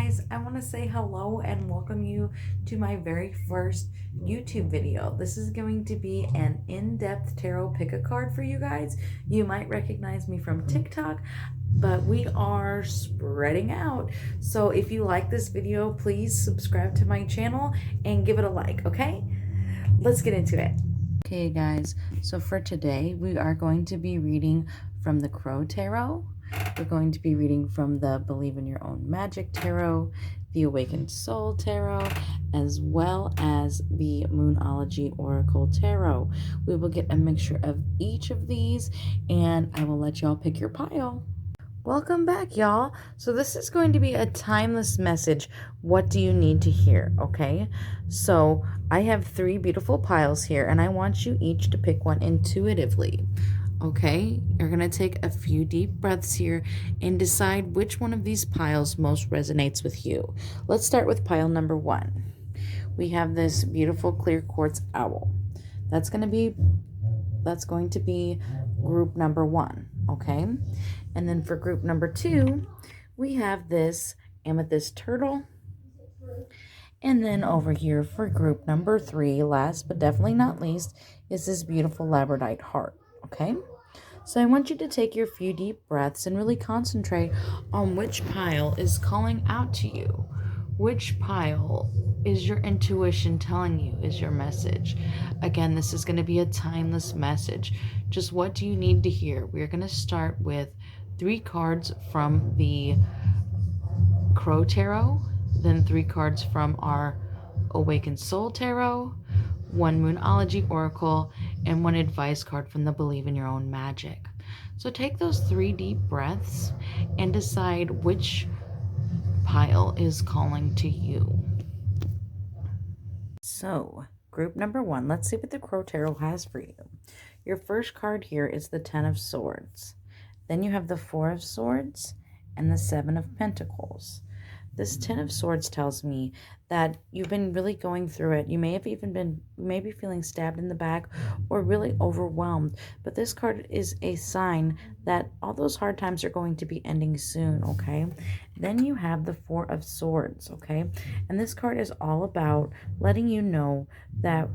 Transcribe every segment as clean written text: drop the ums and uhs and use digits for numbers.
guys, I want to say hello and welcome you to my very first YouTube video. This is going to be an in-depth tarot pick a card for you guys. You might recognize me from TikTok, but we are spreading out. So if you like this video, please subscribe to my channel and give it a like, okay? Let's get into it. Okay guys, so for today we are going to be reading from the Crow Tarot. We're going to be reading from the Believe in Your Own Magic Tarot, the Awaken Soul Tarot, as well as the Moonology Oracle Tarot. We will get a mixture of each of these, and I will let y'all pick your pile. Welcome back, y'all. So this is going to be a timeless message. What do you need to hear? Okay, so I have 3 beautiful piles here, and I want you each to pick one intuitively. Okay, you're going to take a few deep breaths here and decide which one of these piles most resonates with you. Let's start with pile number 1. We have this beautiful clear quartz owl. That's going to be group number 1, okay? And then for group number 2, we have this amethyst turtle. And then over here for group number 3, last but definitely not least, is this beautiful labradorite heart, okay? So I want you to take your few deep breaths and really concentrate on which pile is calling out to you. Which pile is your intuition telling you is your message? Again, this is going to be a timeless message. Just what do you need to hear? We're going to start with 3 cards from the Crow Tarot, then 3 cards from our Awaken Soul Tarot, 1 Moonology Oracle, and 1 advice card from the Believe in Your Own Magic. So take those 3 deep breaths and decide which pile is calling to you. So, group number 1, let's see what the Crow Tarot has for you. Your first card here is the 10 of Swords. Then you have the 4 of Swords and the 7 of Pentacles. This 10 of Swords tells me that you've been really going through it. You may have even been maybe feeling stabbed in the back or really overwhelmed. But this card is a sign that all those hard times are going to be ending soon, okay? Then you have the 4 of Swords, okay? And this card is all about letting you know that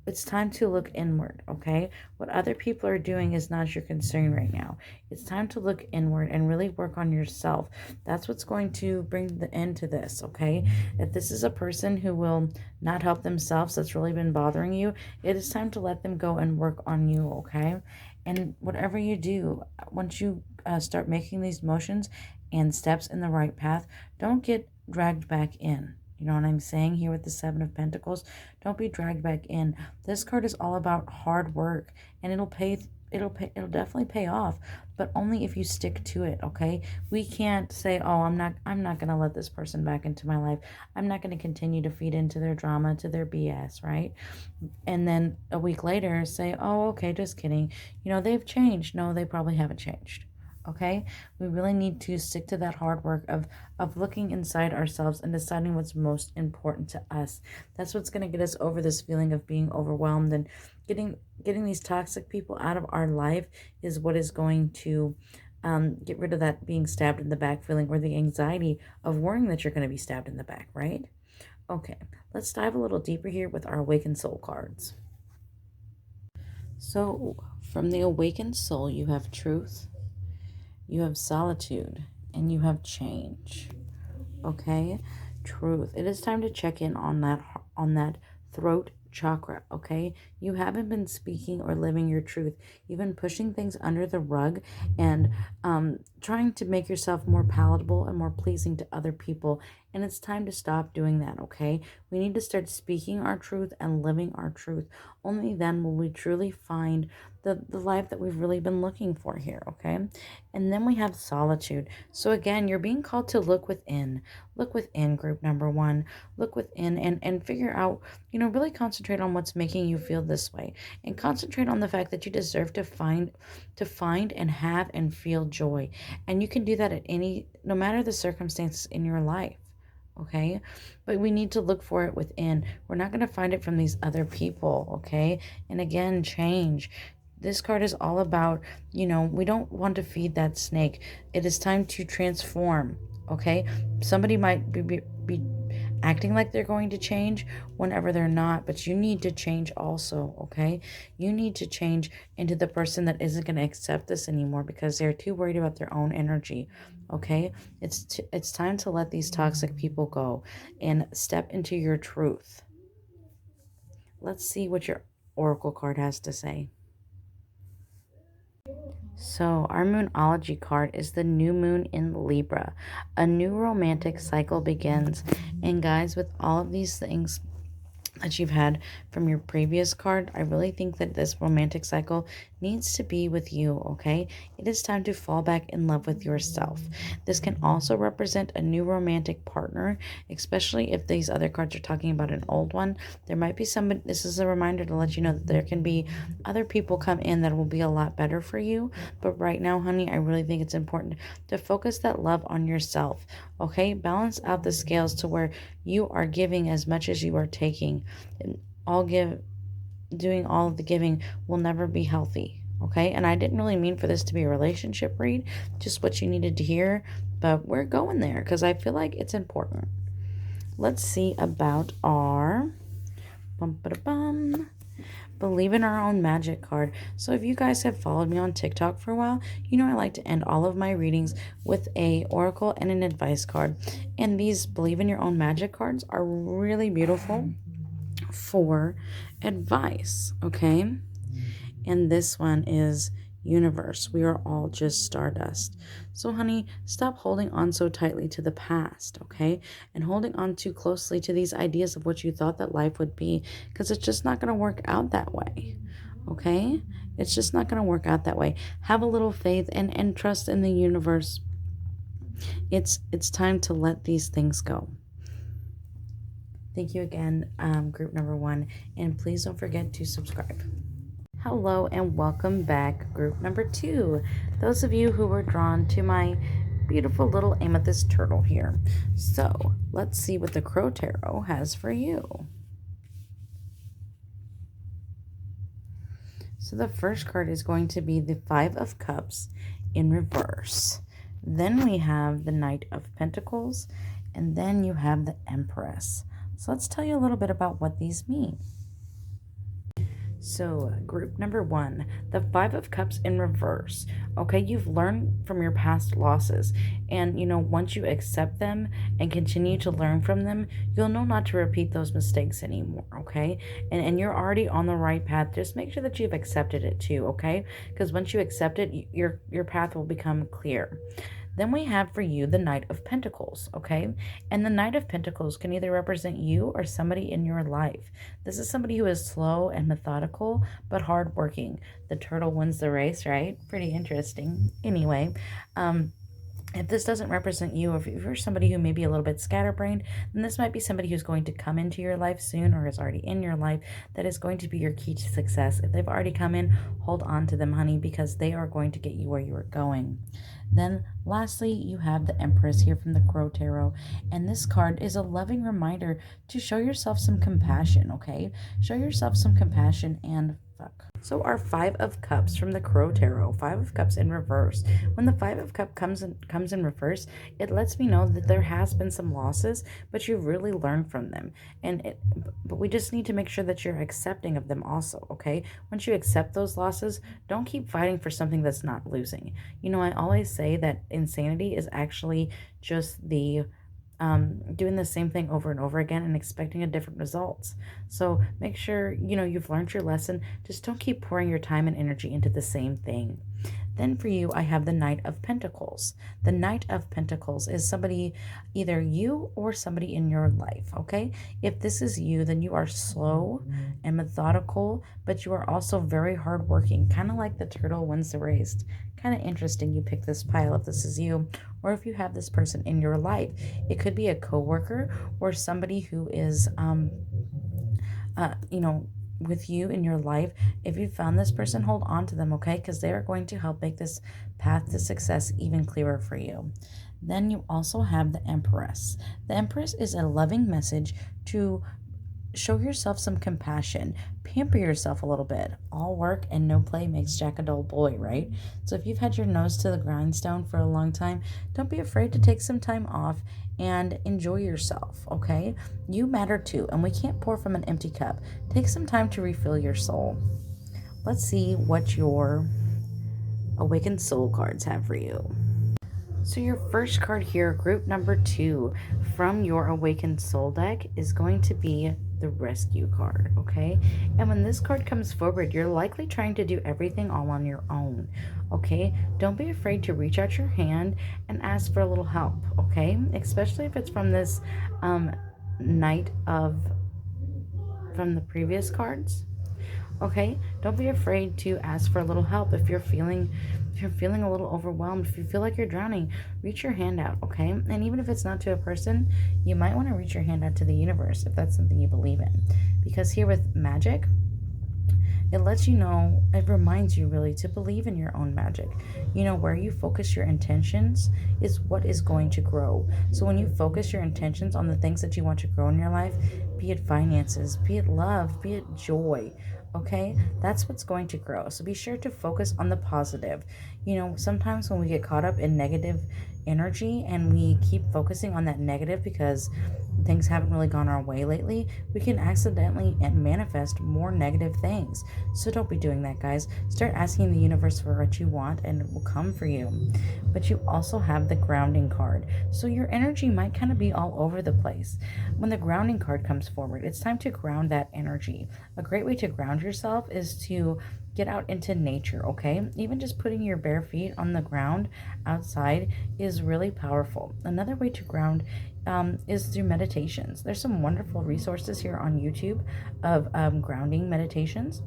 it's time to look inward, okay? What other people are doing is not your concern right now. It's time to look inward and really work on yourself. That's what's going to bring the end to this, okay? If this is a person who will not help themselves that's really been bothering you, it is time to let them go and work on you, okay? And whatever you do, once you start making these motions and steps in the right path, don't get dragged back in. You know what I'm saying here with the 7 of Pentacles? Don't be dragged back in. This card is all about hard work, and it'll definitely pay off, but only if you stick to it, okay? We can't say, "Oh, I'm not going to let this person back into my life. I'm not going to continue to feed into their drama, to their BS," right? And then a week later say, "Oh, okay, just kidding. You know, they've changed." No, they probably haven't changed. Okay, we really need to stick to that hard work of looking inside ourselves and deciding what's most important to us. That's what's going to get us over this feeling of being overwhelmed, and getting these toxic people out of our life is what is going to get rid of that being stabbed in the back feeling, or the anxiety of worrying that you're going to be stabbed in the back, right? Okay, let's dive a little deeper here with our Awakened Soul cards. So from the Awakened Soul, you have Truth, you have Solitude, and you have Change. Okay, Truth. It is time to check in on that throat chakra, okay? You haven't been speaking or living your truth. You've been pushing things under the rug and trying to make yourself more palatable and more pleasing to other people. And it's time to stop doing that, okay? We need to start speaking our truth and living our truth. Only then will we truly find the life that we've really been looking for here, okay? And then we have Solitude. So again, you're being called to look within. Look within, group number 1. Look within and figure out, you know, really concentrate on what's making you feel this way. And concentrate on the fact that you deserve to find and have and feel joy. And you can do that no matter the circumstances in your life. Okay, but we need to look for it within. We're not going to find it from these other people, okay? And again, change. This card is all about, you know, we don't want to feed that snake. It is time to transform, okay? Somebody might be acting like they're going to change whenever they're not, but you need to change also, okay? You need to change into the person that isn't going to accept this anymore because they're too worried about their own energy, okay? It's time to let these toxic people go and step into your truth. Let's see what your oracle card has to say. So our Moonology card is the new moon in Libra. A new romantic cycle begins. And guys, with all of these things that you've had from your previous card, I really think that this romantic cycle needs to be with you, okay? It is time to fall back in love with yourself. This can also represent a new romantic partner, especially if these other cards are talking about an old one. There might be somebody, this is a reminder to let you know that there can be other people come in that will be a lot better for you. But right now, honey, I really think it's important to focus that love on yourself, okay? Balance out the scales to where you are giving as much as you are taking. Doing all of the giving will never be healthy, okay? And I didn't really mean for this to be a relationship read, just what you needed to hear, but we're going there because I feel like it's important. Let's see about our Believe in Our Own Magic card. So if you guys have followed me on TikTok for a while, you know I like to end all of my readings with a oracle and an advice card. And these Believe in Your Own Magic cards are really beautiful for advice, okay? And this one is Universe. We are all just stardust. So honey, stop holding on so tightly to the past, okay? And holding on too closely to these ideas of what you thought that life would be, because it's just not going to work out that way, okay? It's just not going to work out that way. Have a little faith and trust in the universe. It's time to let these things go. Thank you again, group number 1, and please don't forget to subscribe. Hello and welcome back, group number 2. Those of you who were drawn to my beautiful little amethyst turtle here. So let's see what the Crow Tarot has for you. So the first card is going to be the 5 of Cups in reverse. Then we have the Knight of Pentacles, and then you have the Empress. So let's tell you a little bit about what these mean. So group number 1, the 5 of Cups in reverse. Okay, you've learned from your past losses, and you know, once you accept them and continue to learn from them, you'll know not to repeat those mistakes anymore, okay? And you're already on the right path. Just make sure that you've accepted it too, okay? Because once you accept it, your path will become clear. Then we have for you the Knight of Pentacles, okay? And the Knight of Pentacles can either represent you or somebody in your life. This is somebody who is slow and methodical, but hardworking. The turtle wins the race, right? Pretty interesting. Anyway, if this doesn't represent you, if you're somebody who may be a little bit scatterbrained, then this might be somebody who's going to come into your life soon or is already in your life that is going to be your key to success. If they've already come in, hold on to them, honey, because they are going to get you where you are going. Then lastly, you have the Empress here from the Crow Tarot. And this card is a loving reminder to show yourself some compassion, okay? Show yourself some compassion and So our 5 of Cups from the Crow Tarot, 5 of Cups in reverse. When the 5 of Cups comes in reverse, it lets me know that there has been some losses, but you've really learned from them. But we just need to make sure that you're accepting of them also, okay? Once you accept those losses, don't keep fighting for something that's not losing. You know, I always say that insanity is actually just the doing the same thing over and over again and expecting a different results. So make sure, you know, you've learned your lesson. Just don't keep pouring your time and energy into the same thing. Then for you, I have the Knight of Pentacles. The Knight of Pentacles is somebody, either you or somebody in your life, okay? If this is you, then you are slow and methodical, but you are also very hardworking, kind of like the turtle wins the race. Kind of interesting you pick this pile if this is you, or if you have this person in your life. It could be a coworker or somebody who is, you know, with you in your life. If you found this person, hold on to them, okay? Because they are going to help make this path to success even clearer for you. Then you also have the Empress. The Empress is a loving message to show yourself some compassion. Pamper yourself a little bit. All work and no play makes Jack a dull boy, right? So if you've had your nose to the grindstone for a long time, don't be afraid to take some time off and enjoy yourself, okay? You matter too, and we can't pour from an empty cup. Take some time to refill your soul. Let's see what your Awakened Soul cards have for you. So your first card here, group number 2 from your Awakened Soul deck, is going to be the Rescue card, okay? And when this card comes forward, you're likely trying to do everything all on your own, okay? Don't be afraid to reach out your hand and ask for a little help, okay? Especially if it's from this Knight of, from the previous cards. Okay, don't be afraid to ask for a little help if you're feeling a little overwhelmed, if you feel like you're drowning. Reach your hand out, okay? And even if it's not to a person, you might want to reach your hand out to the universe if that's something you believe in, because here with magic, it lets you know, it reminds you really to believe in your own magic. You know, where you focus your intentions is what is going to grow. So when you focus your intentions on the things that you want to grow in your life, be it finances, be it love, be it joy, okay, that's what's going to grow. So be sure to focus on the positive. You know, sometimes when we get caught up in negative energy and we keep focusing on that negative because things haven't really gone our way lately, we can accidentally manifest more negative things. So don't be doing that, guys. Start asking the universe for what you want and it will come for you. But you also have the grounding card. So your energy might kind of be all over the place. When the grounding card comes forward, it's time to ground that energy. A great way to ground yourself is to get out into nature, okay? Even just putting your bare feet on the ground outside is really powerful. Another way to ground is through meditations. There's some wonderful resources here on YouTube of grounding meditations.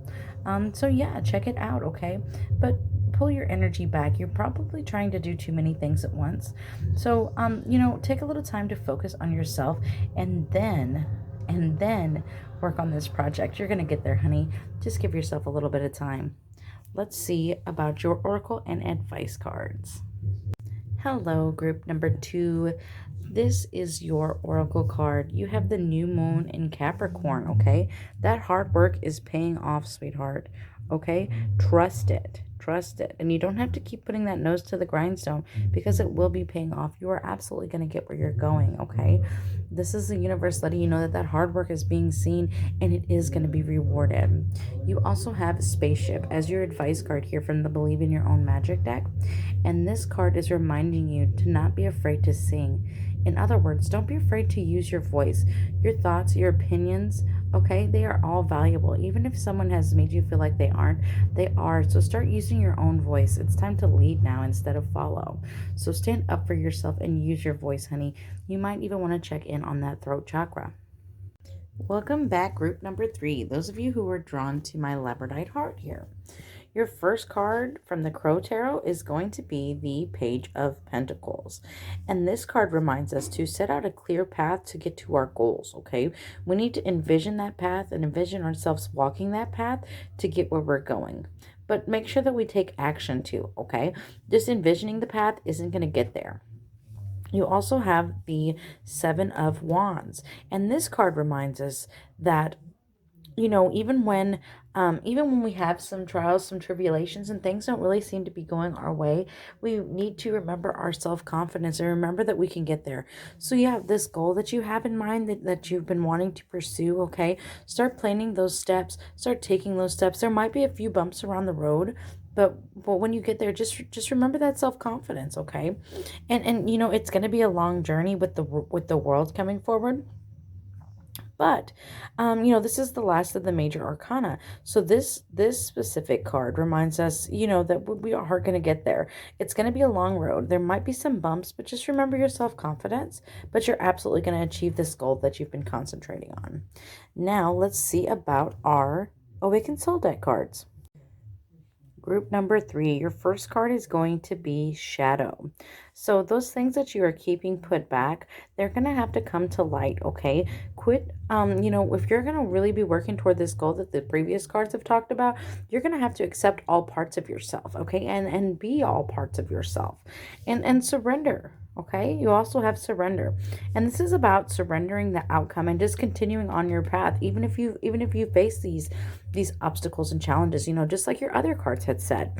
So yeah, check it out, okay? But pull your energy back. You're probably trying to do too many things at once. So, you know, take a little time to focus on yourself and then work on this project. You're going to get there, honey. Just give yourself a little bit of time. Let's see about your Oracle and Advice cards. Hello, group number 2. This is your Oracle card. You have the new moon in Capricorn, okay? That hard work is paying off, sweetheart, okay? Trust it. Trust it. And you don't have to keep putting that nose to the grindstone because it will be paying off. You are absolutely going to get where you're going, okay? This is the universe letting you know that that hard work is being seen and it is going to be rewarded. You also have Spaceship as your advice card here from the Believe in Your Own Magic deck. And this card is reminding you to not be afraid to sing. In other words, don't be afraid to use your voice. Your thoughts, your opinions, okay, they are all valuable. Even if someone has made you feel like they aren't, they are. So start using your own voice. It's time to lead now instead of follow. So stand up for yourself and use your voice, honey. You might even want to check in on that throat chakra. Welcome back, group number 3. Those of you who were drawn to my labradorite heart here. Your first card from the Crow Tarot is going to be the Page of Pentacles. And this card reminds us to set out a clear path to get to our goals, okay? We need to envision that path and envision ourselves walking that path to get where we're going. But make sure that we take action too, okay? Just envisioning the path isn't going to get there. You also have the Seven of Wands. And this card reminds us that, you know, even when we have some trials, some tribulations, and things don't really seem to be going our way, we need to remember our self-confidence and remember that we can get there. So you have this goal that you have in mind that you've been wanting to pursue, okay? Start planning those steps, start taking those steps. There might be a few bumps around the road, but when you get there, just remember that self-confidence, okay? And you know, it's going to be a long journey with the world coming forward. But, you know, this is the last of the major arcana. So this specific card reminds us, you know, that we are going to get there. It's going to be a long road. There might be some bumps, but just remember your self-confidence. But you're absolutely going to achieve this goal that you've been concentrating on. Now, let's see about our Awaken Soul deck cards. Group number 3, your first card is going to be Shadow. So those things that you are keeping put back, they're going to have to come to light, okay? Quit, you know, if you're going to really be working toward this goal that the previous cards have talked about, you're going to have to accept all parts of yourself, okay? And be all parts of yourself. And surrender, okay? You also have surrender. And this is about surrendering the outcome and just continuing on your path, even if you face these obstacles and challenges, you know, just like your other cards had said.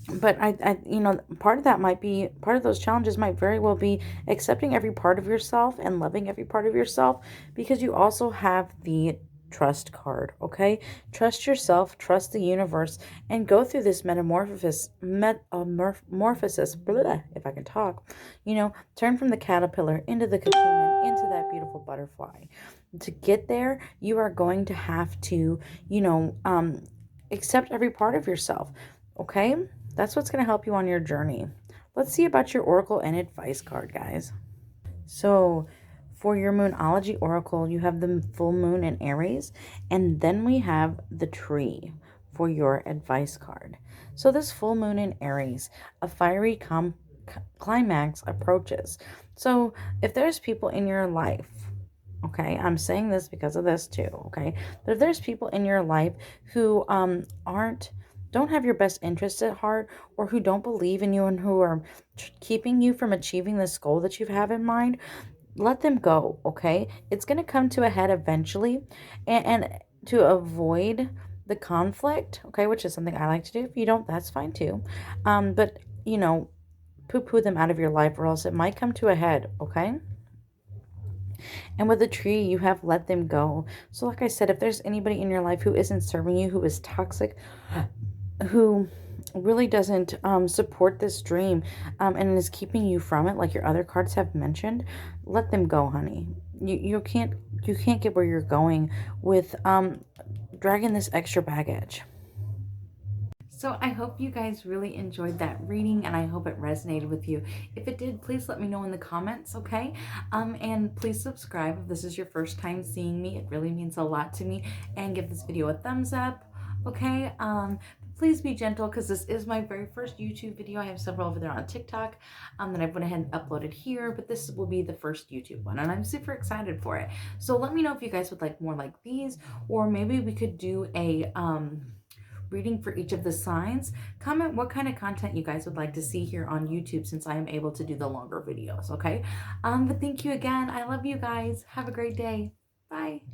But you know, part of that might be, part of those challenges might very well be accepting every part of yourself and loving every part of yourself, because you also have the trust card, okay? Trust yourself, trust the universe, and go through this metamorphosis, blah, if I can talk, you know, turn from the caterpillar into the cocoon and into that beautiful butterfly. To get there, you are going to have to, you know, accept every part of yourself, okay? That's what's going to help you on your journey. Let's see about your Oracle and Advice card, guys. So for your Moonology Oracle, you have the full moon in Aries, and then we have the tree for your advice card. So this full moon in Aries, a fiery climax approaches. So if there's people in your life, okay, I'm saying this because of this too, okay, but if there's people in your life who don't have your best interests at heart, or who don't believe in you and who are keeping you from achieving this goal that you have in mind, let them go, okay? It's going to come to a head eventually, and to avoid the conflict, okay, which is something I like to do. If you don't, that's fine too. But, you know, poo-poo them out of your life, or else it might come to a head, okay? And with the tree, you have let them go. So like I said, if there's anybody in your life who isn't serving you, who is toxic, who really doesn't support this dream, and is keeping you from it, like your other cards have mentioned, let them go, honey. You can't get where you're going with dragging this extra baggage. So I hope you guys really enjoyed that reading, and I hope it resonated with you. If it did, please let me know in the comments, okay? And please subscribe if this is your first time seeing me. It really means a lot to me. And give this video a thumbs up, okay? Please be gentle, because this is my very first YouTube video. I have several over there on TikTok that I've went ahead and uploaded here, but this will be the first YouTube one, and I'm super excited for it. So let me know if you guys would like more like these, or maybe we could do a reading for each of the signs. Comment what kind of content you guys would like to see here on YouTube, since I am able to do the longer videos, okay? But thank you again. I love you guys. Have a great day. Bye.